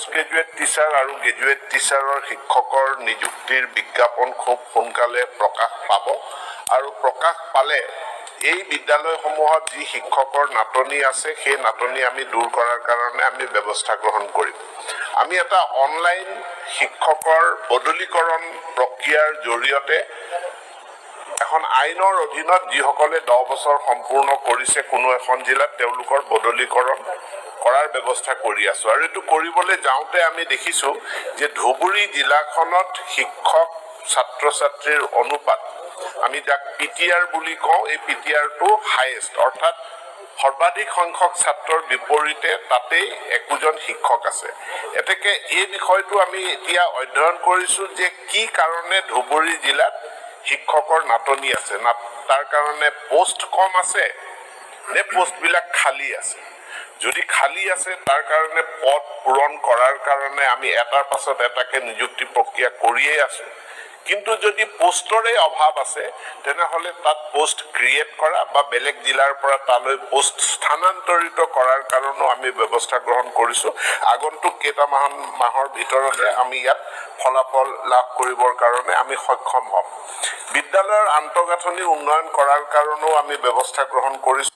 Post graduate teacher আৰু graduate টিচাৰৰ শিক্ষকৰ নিযুক্তিৰ বিজ্ঞাপন খুব সোনকালে প্ৰকাশ পাব আৰু প্ৰকাশ পালে এই বিদ্যালয়সমূহত যি শিক্ষকৰ নাটনি আছে সেই নাটনি আমি দূৰ কৰাৰ কাৰণে আমি ব্যৱস্থা গ্ৰহণ কৰিম। আমি এটা অনলাইন শিক্ষকৰ বদলীকৰণ প্ৰক্ৰিয়াৰ জৰিয়তে এখন আইনৰ অধীনত যিসকলে 10 বছৰ সম্পূৰ্ণ কৰিছে কোনো এখন জিলাত তেওঁলোকৰ বদলীকৰণ কৰাৰ ব্যৱস্থা কৰি আছো আৰু এইটো কৰিবলৈ যাওঁতে আমি দেখিছো যে ধুবুৰী জিলাখনত শিক্ষক ছাত্ৰ ছাত্ৰীৰ অনুপাত আমি যাক পিটিআৰ বুলি কওঁ এই পিটিআৰটো হাইয়েষ্ট অৰ্থাৎ সৰ্বাধিক সংখ্যক ছাত্ৰৰ বিপৰীতে তাতেই 21জন শিক্ষক আছে। এতেকে এই বিষয়টো আমি এতিয়া অধ্যয়ন কৰিছো যে কি কাৰণে ধুবুৰী জিলাত শিক্ষকৰ নাটনি আছে না তাৰ কাৰণে পোষ্ট কম আছে নে পোষ্টবিলাক খালী আছে। যদি খালী আছে তাৰ কাৰণে পদ পূৰণ কৰাৰ কাৰণে আমি এটাৰ পাছত এটাকে নিযুক্তি প্ৰক্ৰিয়া কৰিয়ে আছো। কিন্তু যদি পোষ্টৰে অভাৱ আছে তেনেহলে তাত পোষ্ট ক্ৰিয়েট কৰা বা বেলেগ জিলাৰ পৰা তালৈ পোষ্ট স্থানান্তৰিত কৰাৰ কাৰণেও আমি ব্যৱস্থা গ্ৰহণ কৰিছো। আগন্তুক মাহৰ ভিতৰতে আমি ইয়াত ফলাফল লাভ কৰিবৰ কাৰণে আমি সক্ষম হ'ম। বিদ্যালয়ৰ আন্তঃগাঁথনি উন্নয়ন কৰাৰ কাৰণেও আমি ব্যৱস্থা গ্ৰহণ কৰিছো।